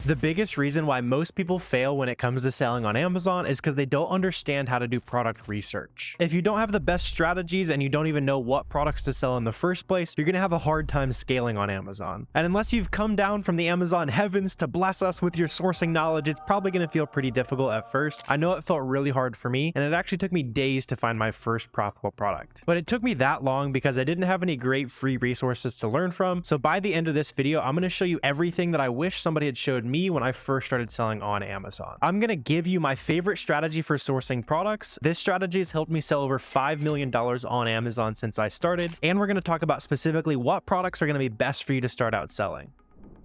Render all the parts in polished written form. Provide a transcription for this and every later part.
The biggest reason why most people fail when it comes to selling on Amazon is because they don't understand how to do product research. If you don't have the best strategies and you don't even know what products to sell in the first place, you're going to have a hard time scaling on Amazon. And unless you've come down from the Amazon heavens to bless us with your sourcing knowledge, it's probably going to feel pretty difficult at first. I know it felt really hard for me, and it actually took me days to find my first profitable product. But it took me that long because I didn't have any great free resources to learn from. So by the end of this video, I'm going to show you everything that I wish somebody had showed me when I first started selling on Amazon. I'm going to give you my favorite strategy for sourcing products. This strategy has helped me sell over $5 million on Amazon since I started, and we're going to talk about specifically what products are going to be best for you to start out selling.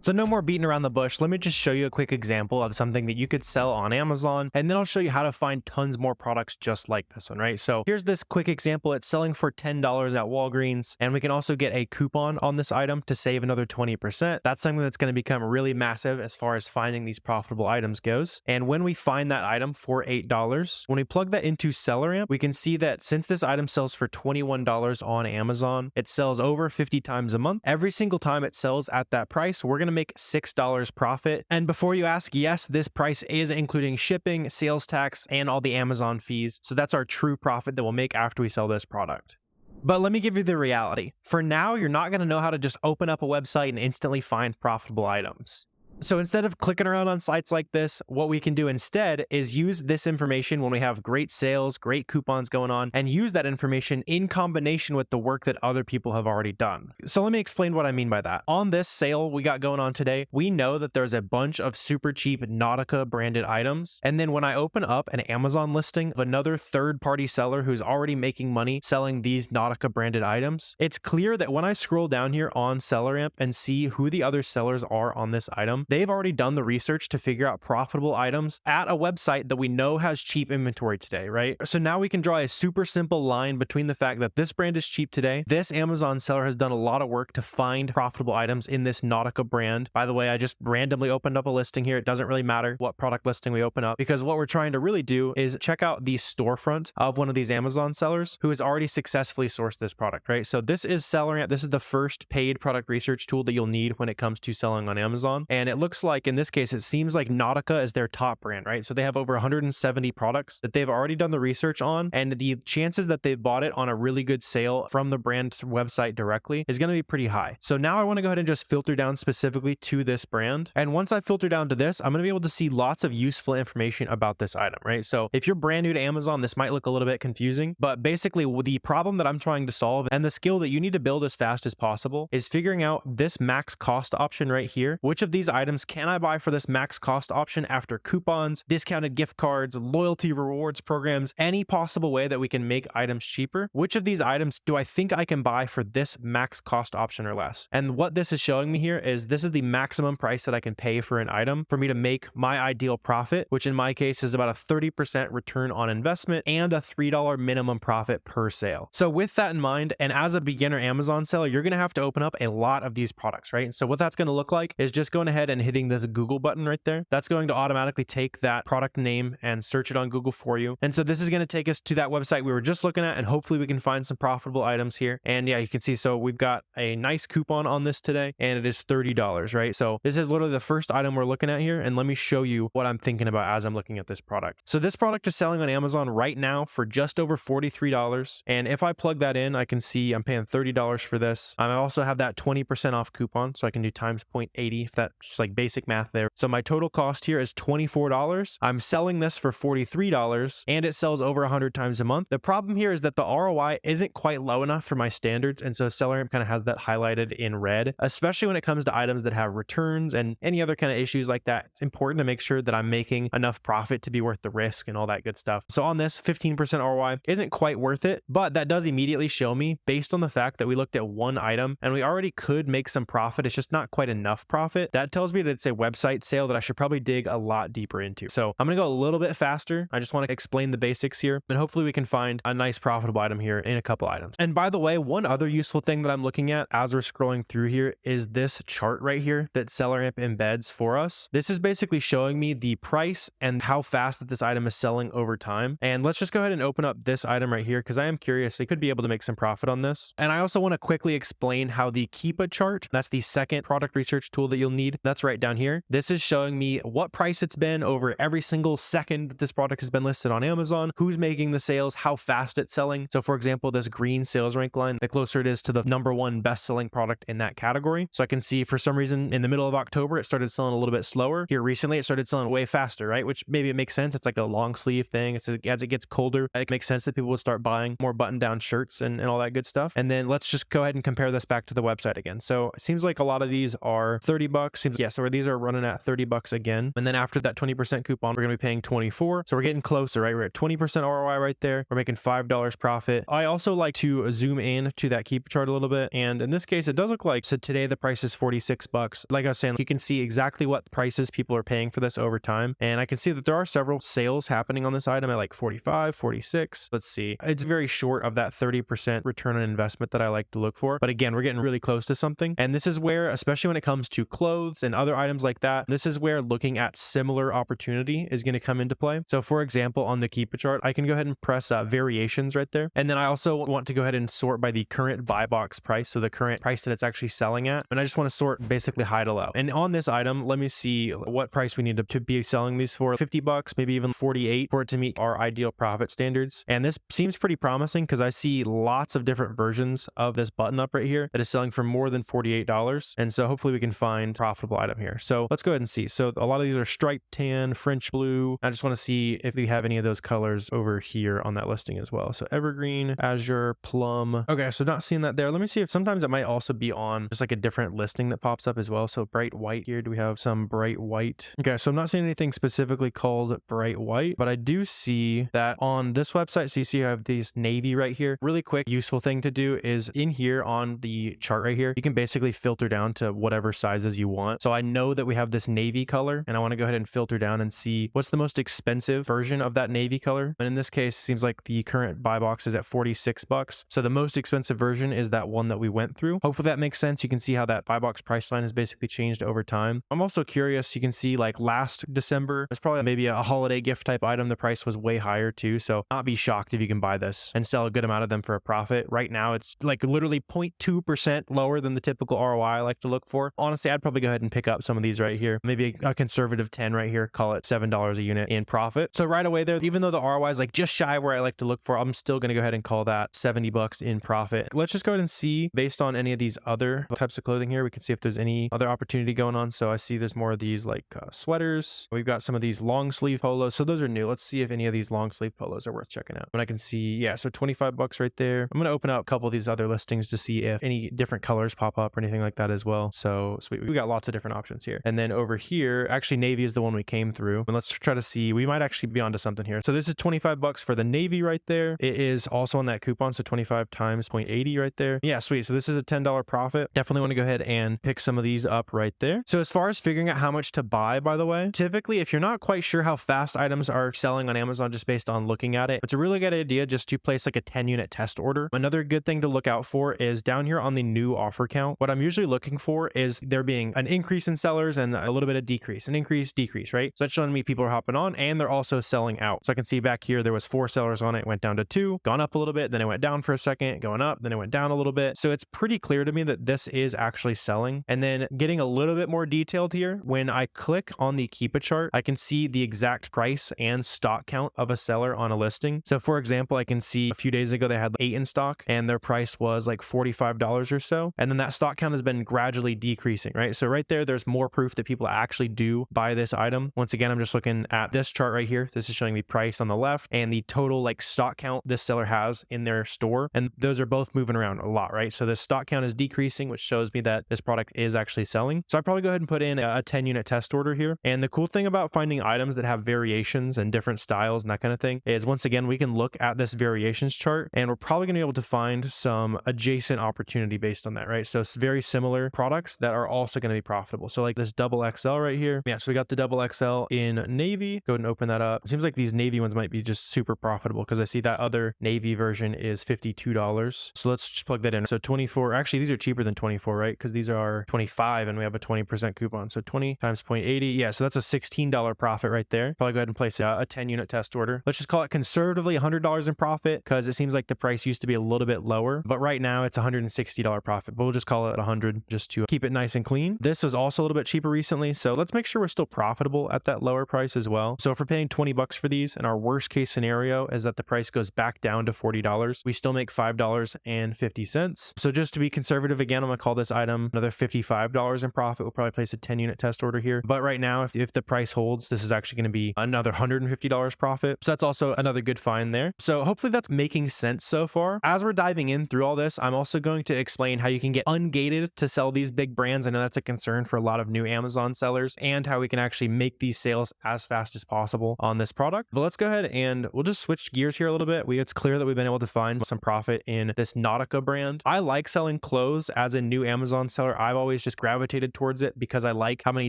So no more beating around the bush. Let me just show you a quick example of something that you could sell on Amazon, and then I'll show you how to find tons more products just like this one, right? So here's this quick example. It's selling for $10 at Walgreens, and we can also get a coupon on this item to save another 20%. That's something that's going to become really massive as far as finding these profitable items goes. And when we find that item for $8, when we plug that into SellerAmp, we can see that since this item sells for $21 on Amazon, it sells over 50 times a month. Every single time it sells at that price, we're going to make $6 profit. And before you ask, yes, this price is including shipping, sales tax, and all the Amazon fees. So that's our true profit that we'll make after we sell this product. But let me give you the reality. For now, you're not going to know how to just open up a website and instantly find profitable items. So instead of clicking around on sites like this, what we can do instead is use this information when we have great sales, great coupons going on, and use that information in combination with the work that other people have already done. So let me explain what I mean by that. On this sale we got going on today, we know that there's a bunch of super cheap Nautica branded items. And then when I open up an Amazon listing of another third-party seller who's already making money selling these Nautica branded items, it's clear that when I scroll down here on SellerAmp and see who the other sellers are on this item, they've already done the research to figure out profitable items at a website that we know has cheap inventory today, right? So now we can draw a super simple line between the fact that this brand is cheap today. This Amazon seller has done a lot of work to find profitable items in this Nautica brand. By the way, I just randomly opened up a listing here. It doesn't really matter what product listing we open up, because what we're trying to really do is check out the storefront of one of these Amazon sellers who has already successfully sourced this product, right? So this is SellerAmp. This is the first paid product research tool that you'll need when it comes to selling on Amazon. And it looks like in this case, it seems like Nautica is their top brand, right? So they have over 170 products that they've already done the research on, and the chances that they've bought it on a really good sale from the brand's website directly is going to be pretty high. So now I want to go ahead and just filter down specifically to this brand. And once I filter down to this, I'm going to be able to see lots of useful information about this item, right? So if you're brand new to Amazon, this might look a little bit confusing, but basically the problem that I'm trying to solve and the skill that you need to build as fast as possible is figuring out this max cost option right here. Which of these items can I buy for this max cost option after coupons, discounted gift cards, loyalty rewards programs, any possible way that we can make items cheaper? Which of these items do I think I can buy for this max cost option or less? And what this is showing me here is this is the maximum price that I can pay for an item for me to make my ideal profit, which in my case is about a 30% return on investment and a $3 minimum profit per sale. So with that in mind, and as a beginner Amazon seller, you're going to have to open up a lot of these products, right? So what that's going to look like is just going ahead and hitting this Google button right there. That's going to automatically take that product name and search it on Google for you. And so this is going to take us to that website we were just looking at, and hopefully we can find some profitable items here. And yeah, you can see, so we've got a nice coupon on this today, and it is $30, right? So this is literally the first item we're looking at here. And let me show you what I'm thinking about as I'm looking at this product. So this product is selling on Amazon right now for just over $43. And if I plug that in, I can see I'm paying $30 for this. I also have that 20% off coupon, so I can do times 0.80 if that's just like basic math there. So my total cost here is $24. I'm selling this for $43, and it sells over 100 times a month. The problem here is that the ROI isn't quite low enough for my standards, and so SellerAmp kind of has that highlighted in red, especially when it comes to items that have returns and any other kind of issues like that. It's important to make sure that I'm making enough profit to be worth the risk and all that good stuff. So on this, 15% ROI isn't quite worth it, but that does immediately show me, based on the fact that we looked at one item and we already could make some profit, it's just not quite enough profit. That tells me that it's a website sale that I should probably dig a lot deeper into. So I'm going to go a little bit faster. I just want to explain the basics here, and hopefully we can find a nice profitable item here in a couple items. And by the way, one other useful thing that I'm looking at as we're scrolling through here is this chart right here that SellerAmp embeds for us. This is basically showing me the price and how fast that this item is selling over time. And let's just go ahead and open up this item right here, because I am curious. They could be able to make some profit on this. And I also want to quickly explain how the Keepa chart, that's the second product research tool that you'll need, that's right down here, this is showing me what price it's been over every single second that this product has been listed on Amazon, who's making the sales, how fast it's selling. So for example, this green sales rank line, the closer it is to the #1 best-selling product in that category. So I can see for some reason in the middle of October, it started selling a little bit slower. Here recently, it started selling way faster, right? Which maybe it makes sense. It's like a long sleeve thing. It's as it gets colder, it makes sense that people will start buying more button-down shirts and all that good stuff. And then let's just go ahead and compare this back to the website again. So it seems like a lot of these are $30. Yeah, so these are running at $30 again. And then after that 20% coupon, we're going to be paying 24. So we're getting closer, right? We're at 20% ROI right there. We're making $5 profit. I also like to zoom in to that Keepa chart a little bit. And in this case, it does look like, so today the price is $46. Like I was saying, you can see exactly what prices people are paying for this over time. And I can see that there are several sales happening on this item at like 45, 46. Let's see. It's very short of that 30% return on investment that I like to look for. But again, we're getting really close to something. And this is where, especially when it comes to clothes and other items like that, this is where looking at similar opportunity is going to come into play. So for example, on the Keepa chart, I can go ahead and press variations right there. And then I also want to go ahead and sort by the current buy box price. So the current price that it's actually selling at. And I just want to sort basically high to low. And on this item, let me see what price we need to be selling these for. $50, maybe even 48 for it to meet our ideal profit standards. And this seems pretty promising because I see lots of different versions of this button up right here that is selling for more than $48. And so hopefully we can find a profitable item here. So let's go ahead and see. So a lot of these are striped tan, French blue. I just want to see if we have any of those colors over here on that listing as well. So evergreen, azure, plum. Okay, so not seeing that there. Let me see if sometimes it might also be on just like a different listing that pops up as well. So bright white here. Do we have some bright white? Okay, so I'm not seeing anything specifically called bright white, but I do see that on this website. So you see I have these navy right here. Really quick, useful thing to do is in here on the chart right here, you can basically filter down to whatever sizes you want. So I know that we have this navy color and I want to go ahead and filter down and see what's the most expensive version of that navy color. And in this case, it seems like the current buy box is at $46. So the most expensive version is that one that we went through. Hopefully that makes sense. You can see how that buy box price line has basically changed over time. I'm also curious, you can see like last December, it's probably maybe a holiday gift type item. The price was way higher too. So not be shocked if you can buy this and sell a good amount of them for a profit. Right now, it's like literally 0.2% lower than the typical ROI I like to look for. Honestly, I'd probably go ahead and pick up some of these right here. Maybe a conservative 10 right here, call it $7 a unit in profit. So right away there, even though the ROI is like just shy where I like to look for, I'm still going to go ahead and call that $70 in profit. Let's just go ahead and see based on any of these other types of clothing here. We can see if there's any other opportunity going on. So I see there's more of these like sweaters. We've got some of these long sleeve polos. So those are new. Let's see if any of these long sleeve polos are worth checking out. And I can see, yeah, so $25 right there. I'm going to open up a couple of these other listings to see if any different colors pop up or anything like that as well. So sweet. We got lots of different options here. And then over here, actually navy is the one we came through. And let's try to see, we might actually be onto something here. So this is $25 for the navy right there. It is also on that coupon. So 25 times 0.80 right there. Yeah, sweet. So this is a $10 profit. Definitely want to go ahead and pick some of these up right there. So as far as figuring out how much to buy, by the way, typically if you're not quite sure how fast items are selling on Amazon just based on looking at it, it's a really good idea just to place like a 10 unit test order. Another good thing to look out for is down here on the new offer count. What I'm usually looking for is there being an increase in sellers and a little bit of decrease, an increase, decrease, right? So that's showing me people are hopping on and they're also selling out. So I can see back here, there was 4 sellers on it, went down to 2, gone up a little bit, then it went down for a second, going up, then it went down a little bit. So it's pretty clear to me that this is actually selling. And then getting a little bit more detailed here, when I click on the Keepa chart, I can see the exact price and stock count of a seller on a listing. So for example, I can see a few days ago, they had 8 in stock and their price was like $45 or so. And then that stock count has been gradually decreasing, right? So right there, there's more proof that people actually do buy this item. Once again, I'm just looking at this chart right here. This is showing me price on the left and the total like stock count this seller has in their store. And those are both moving around a lot, right? So the stock count is decreasing, which shows me that this product is actually selling. So I probably go ahead and put in a 10 unit test order here. And the cool thing about finding items that have variations and different styles and that kind of thing is once again, we can look at this variations chart and we're probably going to be able to find some adjacent opportunity based on that, right? So it's very similar products that are also going to be profitable. So like this double XL right here. Yeah, so we got the double XL in navy. Go ahead and open that up. It seems like these navy ones might be just super profitable because I see that other navy version is $52. So let's just plug that in. So 24, actually these are cheaper than 24, right? Because these are 25 and we have a 20% coupon. So 20 times 0.80. Yeah, so that's a $16 profit right there. Probably go ahead and place a 10 unit test order. Let's just call it conservatively $100 in profit because it seems like the price used to be a little bit lower, but right now it's $160 profit, but we'll just call it 100 just to keep it nice and clean. This is also also a little bit cheaper recently. So let's make sure we're still profitable at that lower price as well. So if we're paying 20 bucks for these, and our worst case scenario is that the price goes back down to $40, we still make $5.50. So just to be conservative, again, I'm gonna call this item another $55 in profit. We'll probably place a 10 unit test order here. But right now, if the price holds, this is actually gonna be another $150 profit. So that's also another good find there. So hopefully that's making sense so far. As we're diving in through all this, I'm also going to explain how you can get ungated to sell these big brands. I know that's a concern for a lot of new Amazon sellers, and how we can actually make these sales as fast as possible on this product. But let's go ahead and we'll just switch gears here a little bit. It's clear that we've been able to find some profit in this Nautica brand. I like selling clothes as a new Amazon seller. I've always just gravitated towards it because I like how many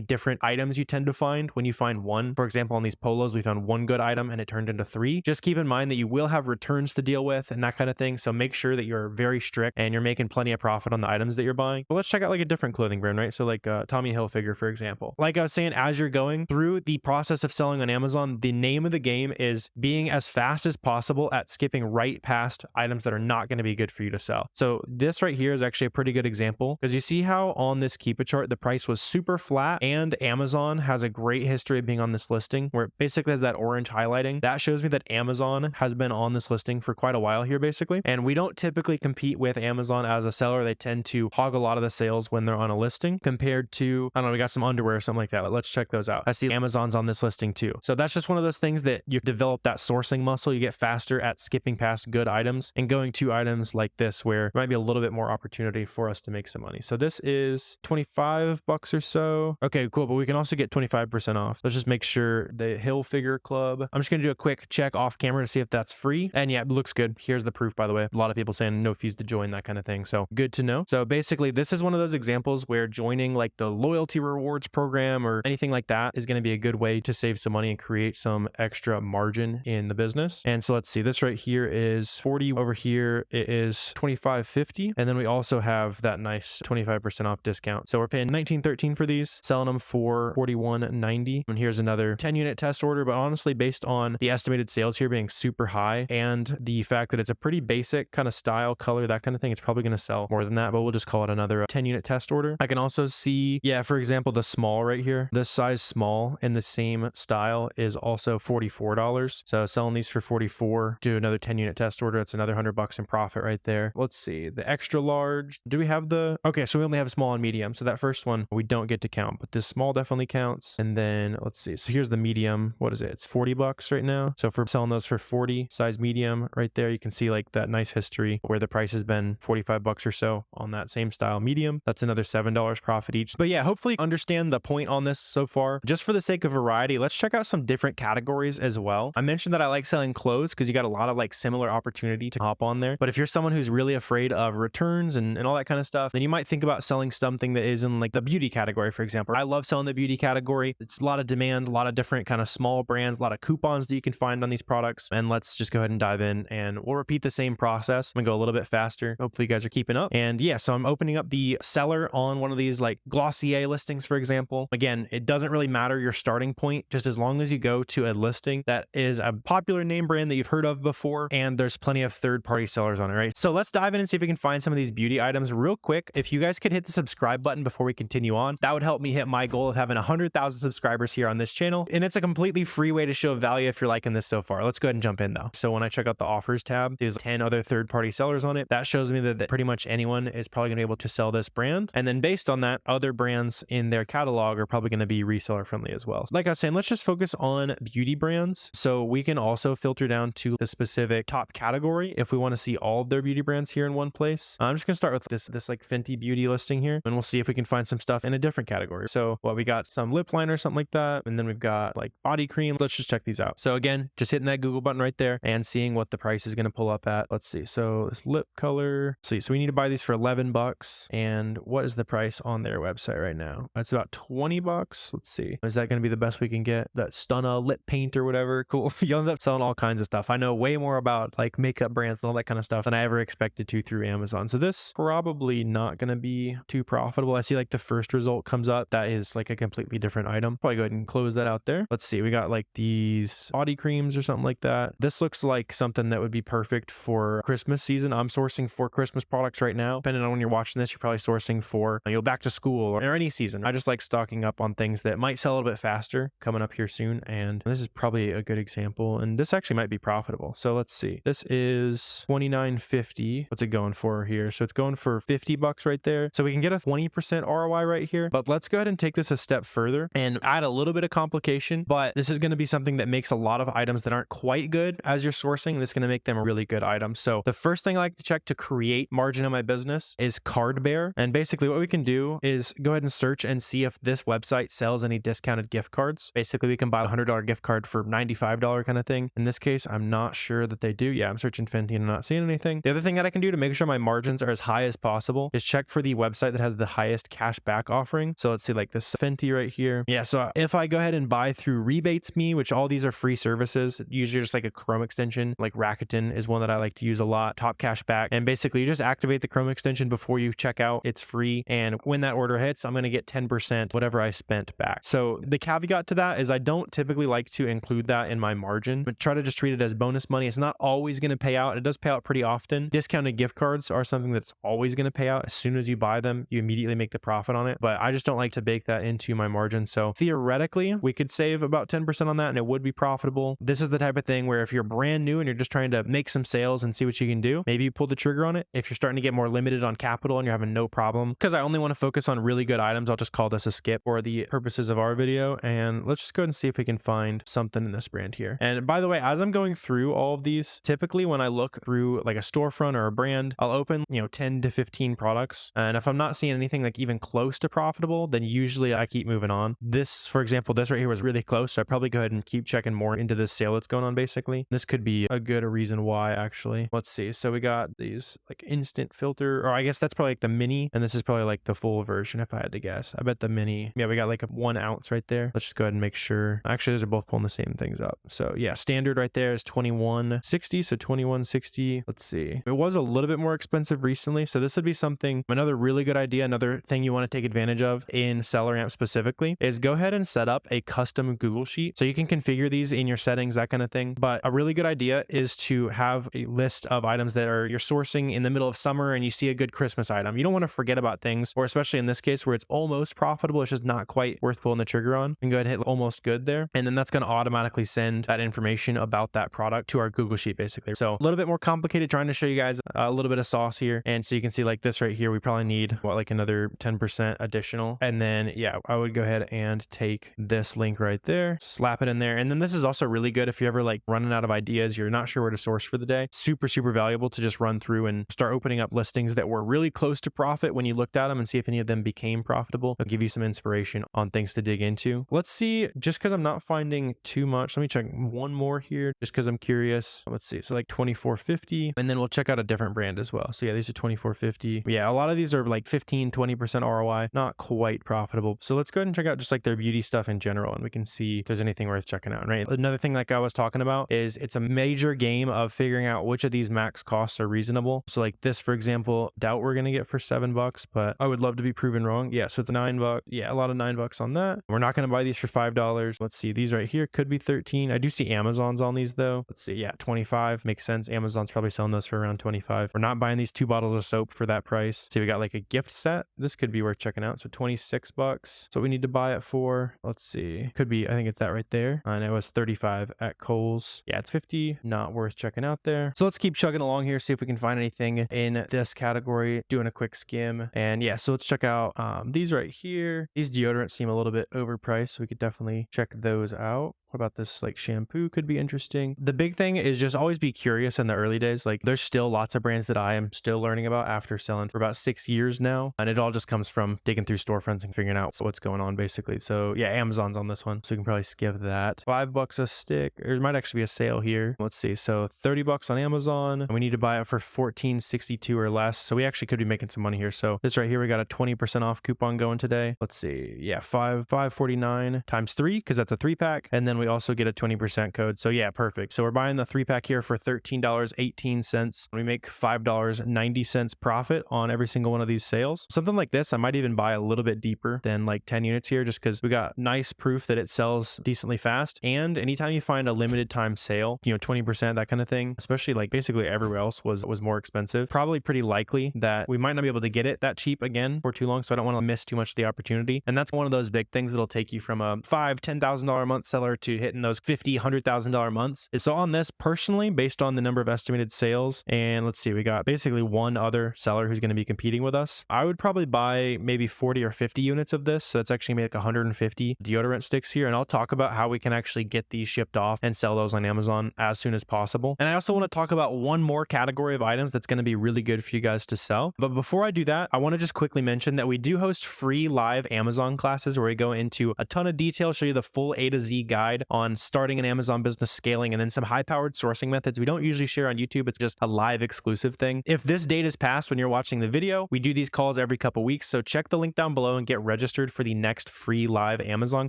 different items you tend to find when you find one. For example, on these polos, we found one good item and it turned into 3. Just keep in mind that you will have returns to deal with and that kind of thing. So make sure that you're very strict and you're making plenty of profit on the items that you're buying. But let's check out like a different clothing brand, right? So like Tommy Hilfiger, for example. Like I was saying, as you're going through the process of selling on Amazon, the name of the game is being as fast as possible at skipping right past items that are not going to be good for you to sell. So this right here is actually a pretty good example, because you see how on this Keepa chart, the price was super flat, and Amazon has a great history of being on this listing where it basically has that orange highlighting. That shows me that Amazon has been on this listing for quite a while here, basically. And we don't typically compete with Amazon as a seller. They tend to hog a lot of the sales when they're on a listing compared to, I don't know, we got some underwear or something like that. Let's check those out. I see Amazon's on this listing too. So that's just one of those things that you develop that sourcing muscle. You get faster at skipping past good items and going to items like this where there might be a little bit more opportunity for us to make some money. So this is 25 bucks or so. Okay, cool. But we can also get 25% off. Let's just make sure the Hilfiger Club. I'm just going to do a quick check off camera to see if that's free. And yeah, it looks good. Here's the proof, by the way. A lot of people saying no fees to join, that kind of thing. So good to know. So basically, this is one of those examples where joining like the loyalty rewards program or anything like that is going to be a good way to save some money and create some extra margin in the business. And so let's see, this right here is 40. Over here, it is 25.50. And then we also have that nice 25% off discount. So we're paying $19.13 for these, selling them for $41.90. And here's another 10 unit test order. But honestly, based on the estimated sales here being super high and the fact that it's a pretty basic kind of style, color, that kind of thing, it's probably going to sell more than that, but we'll just call it another 10 unit test order. I can also see, yeah, for example, the small right here, this size small in the same style is also $44. So selling these for $44, do another 10 unit test order. It's another $100 in profit right there. Let's see, the extra large, do we have the, okay, so we only have small and medium. So that first one we don't get to count, but this small definitely counts. And then let's see, so here's the medium. What is it? It's 40 bucks right now. So if we're selling those for 40, size medium right there, you can see like that nice history where the price has been 45 bucks or so on that same style medium. That's another $7 profit each. But yeah, hopefully understand the point on this so far. Just for the sake of variety, let's check out some different categories as well. I mentioned that I like selling clothes because you got a lot of like similar opportunity to hop on there. But if you're someone who's really afraid of returns and all that kind of stuff, then you might think about selling something that is in like the beauty category, for example. I love selling the beauty category. It's a lot of demand, a lot of different kind of small brands, a lot of coupons that you can find on these products. And let's just go ahead and dive in and we'll repeat the same process. I'm gonna go a little bit faster. Hopefully you guys are keeping up. And yeah, so I'm opening up the seller on one of these like Glossier listings, for example. Again, it doesn't really matter your starting point, just as long as you go to a listing that is a popular name brand that you've heard of before, and there's plenty of third-party sellers on it, right? So let's dive in and see if we can find some of these beauty items real quick. If you guys could hit the subscribe button before we continue on, that would help me hit my goal of having 100,000 subscribers here on this channel. And it's a completely free way to show value if you're liking this so far. Let's go ahead and jump in though. So when I check out the offers tab, there's 10 other third-party sellers on it. That shows me that pretty much anyone is probably gonna be able to sell this brand. And then based on that, other brands in their catalog are probably gonna be reseller friendly as well. So like I was saying, let's just focus on beauty brands. So we can also filter down to the specific top category if we want to see all of their beauty brands here in one place. I'm just gonna start with this like Fenty beauty listing here, and we'll see if we can find some stuff in a different category. So we got some lip liner, something like that, and then we've got like body cream. Let's just check these out. So again, just hitting that Google button right there and seeing what the price is gonna pull up at. Let's see. So this lip color. Let's see. So we need to buy these for 11 bucks. And what is the price on their website right now? It's about 20 bucks. Let's see. Is that gonna be the best we can get? That Stunna lip paint or whatever. Cool. You'll end up selling all kinds of stuff. I know way more about like makeup brands and all that kind of stuff than I ever expected to through Amazon. So this probably not going to be too profitable. I see like the first result comes up. That is like a completely different item. Probably go ahead and close that out there. Let's see. We got like these body creams or something like that. This looks like something that would be perfect for Christmas season. I'm sourcing for Christmas products right now. Depending on when you're watching this, you're probably sourcing for, back to school or or any season. I just like stocking up on things that might sell a little bit faster coming up here soon. And this is probably a good example. And this actually might be profitable. So let's see. This is $29.50. What's it going for here? So it's going for $50 right there. So we can get a 20% ROI right here. But let's go ahead and take this a step further and add a little bit of complication. But this is going to be something that makes a lot of items that aren't quite good as you're sourcing. This is going to make them a really good item. So the first thing I like to check to create margin in my business is card bear. And basically what we can do is go ahead and search and see if this website sells any discounted gift cards. Basically, we can buy a $100 gift card for $95 kind of thing. In this case, I'm not sure that they do. Yeah, I'm searching Fenty and I'm not seeing anything. The other thing that I can do to make sure my margins are as high as possible is check for the website that has the highest cash back offering. So let's see, like this Fenty right here. Yeah, so if I go ahead and buy through Rebates Me, which all these are free services, usually just like a Chrome extension, like Rakuten is one that I like to use a lot, top cash back. And basically you just activate the Chrome extension before you check out. It's free. And when that order hits, I'm going to get 10% whatever I spent back. So the caveat to that is I don't typically like to include that in my margin, but try to just treat it as bonus money. It's not always going to pay out. It does pay out pretty often. Discounted gift cards are something that's always going to pay out. As soon as you buy them, you immediately make the profit on it. But I just don't like to bake that into my margin. So theoretically, we could save about 10% on that and it would be profitable. This is the type of thing where if you're brand new and you're just trying to make some sales and see what you can do, maybe you pull the trigger on it. If you're starting to get more limited on capital and you're having no problem, because I only want to focus on really good items, I'll just call this a skip for the purposes of our video. And let's just go ahead and see if we can find something in this brand here. And by the way, as I'm going through all of these, typically when I look through like a storefront or a brand, I'll open, 10 to 15 products. And if I'm not seeing anything like even close to profitable, then usually I keep moving on. This, for example, this right here was really close. So I'd probably go ahead and keep checking more into this sale that's going on basically. This could be a good reason why actually. Let's see. So we got these like instant filter, or I guess that's probably like the mini. And this is probably like the full version if I had to guess. I bet the mini, yeah, we got like a 1 ounce right there. Let's just go ahead and make sure. Actually, those are both pulling the same things up. So yeah, standard right there is $21.60. So $21.60. Let's see. It was a little bit more expensive recently. So this would be something, another really good idea. Another thing you want to take advantage of in SellerAmp specifically is go ahead and set up a custom Google sheet. So you can configure these in your settings, that kind of thing. But a really good idea is to have a list of items that are you're sourcing in the middle of summer and you see a good Christmas item. You don't want to forget about things, or especially in this case where it's almost profitable, it's just not quite worth pulling the trigger on. You can go ahead and hit almost good there. And then that's going to automatically send that information about that product to our Google sheet basically. So a little bit more complicated, trying to show you guys a little bit of sauce here. And so you can see like this right here, we probably need like another 10% additional. And then yeah, I would go ahead and take this link right there, slap it in there. And then this is also really good if you're ever like running out of ideas, you're not sure where to source for the day. Super valuable to just run through and start opening up listings that were really close to profit when you looked at them and see if any of them became profitable. It'll give you some inspiration on things to dig into. Let's see, just because I'm not finding too much, let me check one more here just because I'm curious. Let's see, so like $24.50, and then we'll check out a different brand as well. So yeah, these are $24.50. Yeah, a lot of these are like 15-20% ROI, not quite profitable. So let's go ahead and check out just like their beauty stuff in general, and we can see if there's anything worth checking out, right? Another thing like I was talking about is it's a major game of figuring out which of these max costs are reasonable. So like this, for example, doubt we're gonna get for $7, but I would love to be proven wrong. Yeah, so it's $9. Yeah, a lot of $9 on that. We're not gonna buy these for $5. Let's see, these right here could be 13. I do see Amazon's on these though. Let's see, yeah, 25 makes sense. Amazon's probably selling those for around 25. We're not buying these 2 bottles of soap for that price. See, we got like a gift set. This could be worth checking out. So $26. So we need to buy it for, let's see, could be, I think it's that right there. And it was 35 at Kohl's. Yeah, it's 50. Not worth checking out there. So let's keep chugging along here, see if we can find anything in this category, doing a quick skim. And yeah, so let's check out these right here. These deodorants seem a little bit overpriced, so we could definitely check those out. What about this like shampoo could be interesting. The big thing is just always be curious in the early days. Like there's still lots of brands that I am still learning about after selling for about 6 years now. And it all just comes from digging through storefronts and figuring out what's going on basically. So yeah, Amazon's on this one. So we can probably skip that. $5 a stick. There might actually be a sale here. Let's see. So $30 on Amazon. And we need to buy it for $14.62 or less. So we actually could be making some money here. So this right here, we got a 20% off coupon going today. Let's see. Yeah, $5.49 times 3 because that's a 3-pack. And then we also get a 20% code. So yeah, perfect. So we're buying the 3-pack here for $13.18. We make $5.90 profit on every single one of these sales. Something like this, I might even buy a little bit deeper than like 10 units here, just because we got nice proof that it sells decently fast. And anytime you find a limited time sale, 20%, that kind of thing, especially like basically everywhere else was more expensive, probably pretty likely that we might not be able to get it that cheap again for too long. So I don't want to miss too much of the opportunity. And that's one of those big things that'll take you from a $5,000-$10,000 a month seller to hitting those $50,000-$100,000 months. So on this, personally, based on the number of estimated sales, and let's see, we got basically one other seller who's going to be competing with us, I would probably buy maybe 40 or 50 units of this. So it's actually maybe like 150 deodorant sticks here. And I'll talk about how we can actually get these shipped off and sell those on Amazon as soon as possible. And I also want to talk about one more category of items that's going to be really good for you guys to sell. But before I do that, I want to just quickly mention that we do host free live Amazon classes where we go into a ton of detail, show you the full A to Z guide on starting an Amazon business, scaling, and then some high-powered sourcing methods we don't usually share on YouTube. It's just a live exclusive thing. If this date is passed when you're watching the video, we do these calls every couple weeks. So check the link down below and get registered for the next free live Amazon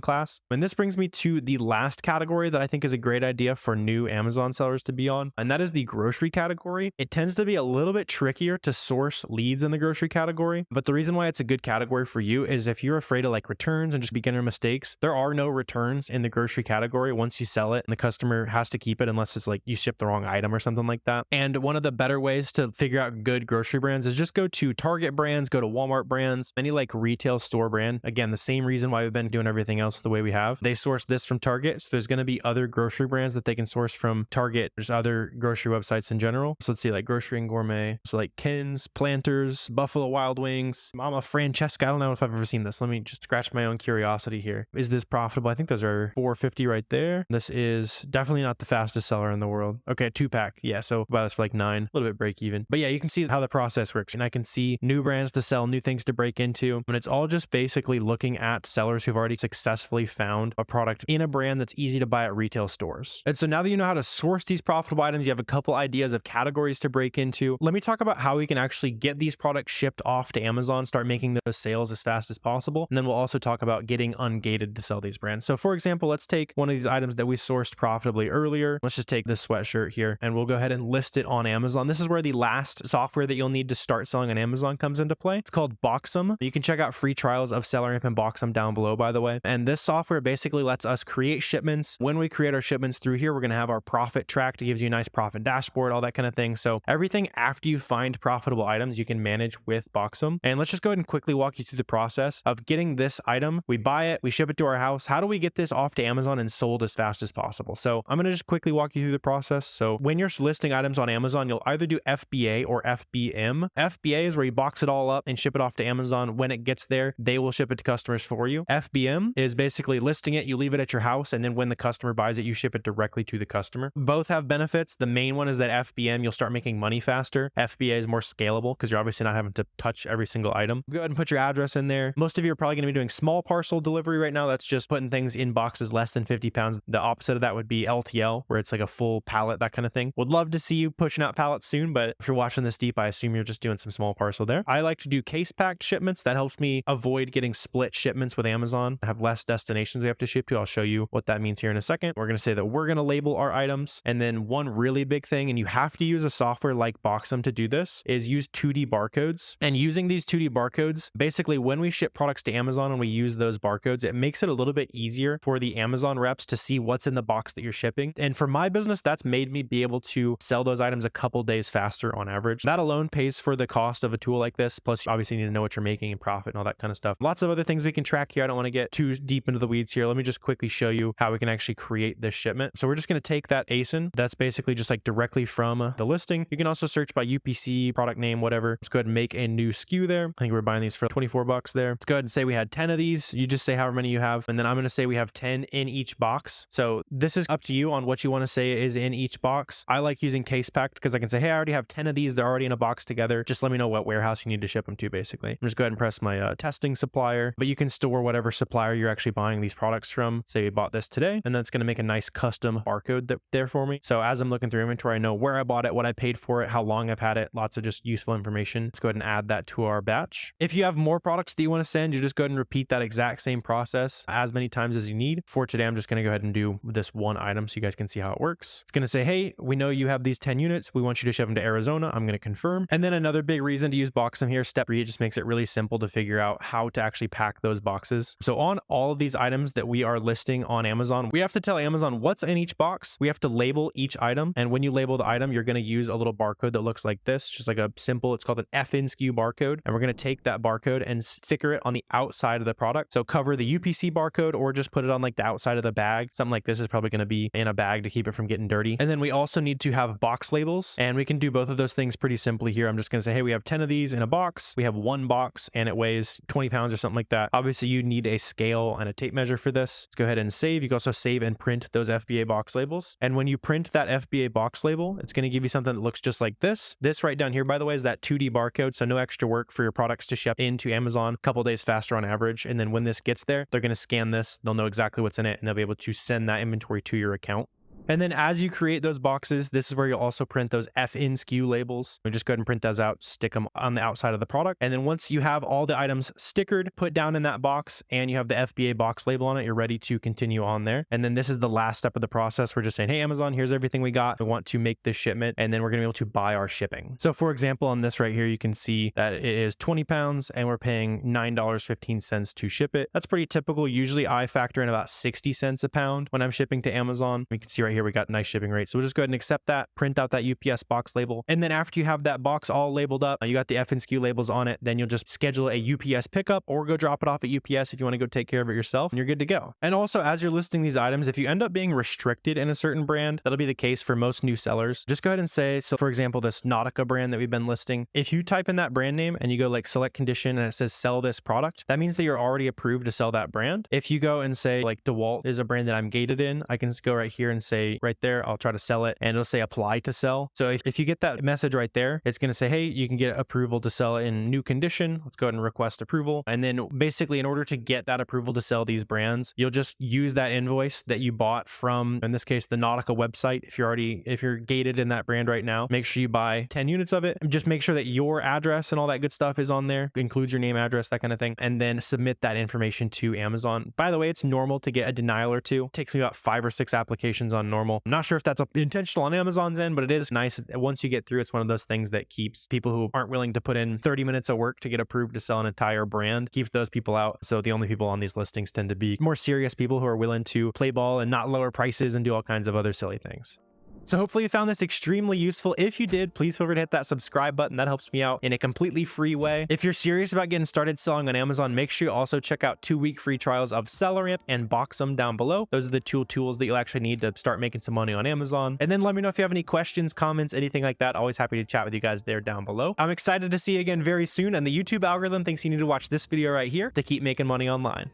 class. And this brings me to the last category that I think is a great idea for new Amazon sellers to be on, and that is the grocery category. It tends to be a little bit trickier to source leads in the grocery category, but the reason why it's a good category for you is if you're afraid of like returns and just beginner mistakes, there are no returns in the grocery category. Once you sell it, and the customer has to keep it unless it's like you ship the wrong item or something like that. And one of the better ways to figure out good grocery brands is just go to Target brands, go to Walmart brands, any like retail store brand. Again, the same reason why we've been doing everything else the way we have. They source this from Target, so there's going to be other grocery brands that they can source from Target. There's other grocery websites in general. So let's see, like Grocery and Gourmet. So like Ken's, Planters, Buffalo Wild Wings, Mama Francesca. I don't know if I've ever seen this. Let me just scratch my own curiosity here. Is this profitable? I think those are $4.50 right there. This is definitely not the fastest seller in the world. Okay, 2-pack. Yeah, so buy this for like $9, a little bit break even. But yeah, you can see how the process works. And I can see new brands to sell, new things to break into. And it's all just basically looking at sellers who've already successfully found a product in a brand that's easy to buy at retail stores. And so now that you know how to source these profitable items, you have a couple ideas of categories to break into. Let me talk about how we can actually get these products shipped off to Amazon, start making those sales as fast as possible. And then we'll also talk about getting ungated to sell these brands. So for example, let's take one of these items that we sourced profitably earlier. Let's just take this sweatshirt here and we'll go ahead and list it on Amazon. This is where the last software that you'll need to start selling on Amazon comes into play. It's called Boxum. You can check out free trials of SellerAmp and Boxum down below, by the way. And this software basically lets us create shipments. When we create our shipments through here, we're going to have our profit tracked. It gives you a nice profit dashboard, all that kind of thing. So everything after you find profitable items, you can manage with Boxum. And let's just go ahead and quickly walk you through the process of getting this item. We buy it, we ship it to our house. How do we get this off to Amazon and sold as fast as possible? So I'm going to just quickly walk you through the process. So when you're listing items on Amazon, you'll either do FBA or FBM. FBA is where you box it all up and ship it off to Amazon. When it gets there, they will ship it to customers for you. FBM is basically listing it, you leave it at your house, and then when the customer buys it, you ship it directly to the customer. Both have benefits. The main one is that FBM, you'll start making money faster. FBA is more scalable because you're obviously not having to touch every single item. Go ahead and put your address in there. Most of you are probably going to be doing small parcel delivery right now. That's just putting things in boxes less than 50 pounds. The opposite of that would be LTL, where it's like a full pallet, that kind of thing. Would love to see you pushing out pallets soon, but if you're watching this deep, I assume you're just doing some small parcel there. I like to do case packed shipments. That helps me avoid getting split shipments with Amazon. I have less destinations we have to ship to. I'll show you what that means here in a second. We're going to say that we're going to label our items. And then one really big thing, and you have to use a software like Boxum to do this, is use 2D barcodes. And using these 2D barcodes, basically when we ship products to Amazon and we use those barcodes, it makes it a little bit easier for the Amazon reps to see what's in the box that you're shipping. And for my business, that's made me be able to sell those items a couple days faster on average. That alone pays for the cost of a tool like this. Plus, you obviously need to know what you're making and profit and all that kind of stuff. Lots of other things we can track here. I don't want to get too deep into the weeds here. Let me just quickly show you how we can actually create this shipment. So we're just going to take that ASIN. That's basically just like directly from the listing. You can also search by UPC, product name, whatever. Let's go ahead and make a new SKU there. I think we're buying these for $24 there. Let's go ahead and say we had 10 of these. You just say however many you have. And then I'm going to say we have 10 in each box. So this is up to you on what you want to say is in each box. I like using case packed because I can say, hey, I already have 10 of these. They're already in a box together. Just let me know what warehouse you need to ship them to, basically. I'm just go ahead and press my testing supplier, but you can store whatever supplier you're actually buying these products from. Say we bought this today, and that's going to make a nice custom barcode there for me. So as I'm looking through inventory, I know where I bought it, what I paid for it, how long I've had it, lots of just useful information. Let's go ahead and add that to our batch. If you have more products that you want to send, you just go ahead and repeat that exact same process as many times as you need. For today, I'm just going to go ahead and do this one item so you guys can see how it works. It's going to say, hey, we know you have these 10 units. We want you to ship them to Arizona. I'm going to confirm. And then another big reason to use Boxum here, step 3, it just makes it really simple to figure out how to actually pack those boxes. So on all of these items that we are listing on Amazon, we have to tell Amazon what's in each box. We have to label each item. And when you label the item, you're going to use a little barcode that looks like this, just like a simple, it's called an FNSKU barcode. And we're going to take that barcode and sticker it on the outside of the product. So cover the UPC barcode or just put it on like the outside of the bag. Something like this is probably going to be in a bag to keep it from getting dirty. And then we also need to have box labels, and we can do both of those things pretty simply here. I'm just going to say, hey, we have 10 of these in a box. We have one box and it weighs 20 pounds or something like that. Obviously you need a scale and a tape measure for this. Let's go ahead and save. You can also save and print those FBA box labels. And when you print that FBA box label, it's going to give you something that looks just like this. This right down here, by the way, is that 2D barcode. So no extra work for your products to ship into Amazon, a couple days faster on average. And then when this gets there, they're going to scan this. They'll know exactly what's in it and they'll be able to send that inventory to your account. And then as you create those boxes, this is where you'll also print those FNSKU labels. So just go ahead and print those out, stick them on the outside of the product. And then once you have all the items stickered, put down in that box, and you have the FBA box label on it, you're ready to continue on there. And then this is the last step of the process. We're just saying, hey, Amazon, here's everything we got. We want to make this shipment, and then we're going to be able to buy our shipping. So for example, on this right here, you can see that it is 20 pounds and we're paying $9.15 to ship it. That's pretty typical. Usually I factor in about 60 cents a pound when I'm shipping to Amazon. We can see right here, we got nice shipping rates. So we'll just go ahead and accept that, print out that UPS box label. And then after you have that box all labeled up, you got the FNSKU labels on it, then you'll just schedule a UPS pickup or go drop it off at UPS if you want to go take care of it yourself, and you're good to go. And also, as you're listing these items, if you end up being restricted in a certain brand, that'll be the case for most new sellers. Just go ahead and say, so for example, this Nautica brand that we've been listing, if you type in that brand name and you go like select condition and it says sell this product, that means that you're already approved to sell that brand. If you go and say like DeWalt is a brand that I'm gated in, I can just go right here and say right there, I'll try to sell it, and it'll say apply to sell. So if you get that message right there, it's going to say, hey, you can get approval to sell in new condition. Let's go ahead and request approval. And then basically in order to get that approval to sell these brands, you'll just use that invoice that you bought from, in this case, the Nautica website. If you're gated in that brand right now, make sure you buy 10 units of it. Just make sure that your address and all that good stuff is on there, includes your name, address, that kind of thing, and then submit that information to Amazon. By the way, it's normal to get a denial or two. It takes me about 5 or 6 applications on normal. I'm not sure if that's intentional on Amazon's end, but it is nice. Once you get through, it's one of those things that keeps people who aren't willing to put in 30 minutes of work to get approved to sell an entire brand, keeps those people out. So the only people on these listings tend to be more serious people who are willing to play ball and not lower prices and do all kinds of other silly things. So hopefully you found this extremely useful. If you did, please feel free to hit that subscribe button. That helps me out in a completely free way. If you're serious about getting started selling on Amazon, make sure you also check out 2-week free trials of SellerAmp and Boxum down below. Those are the 2 tools that you'll actually need to start making some money on Amazon. And then let me know if you have any questions, comments, anything like that. Always happy to chat with you guys there down below. I'm excited to see you again very soon, and the YouTube algorithm thinks you need to watch this video right here to keep making money online.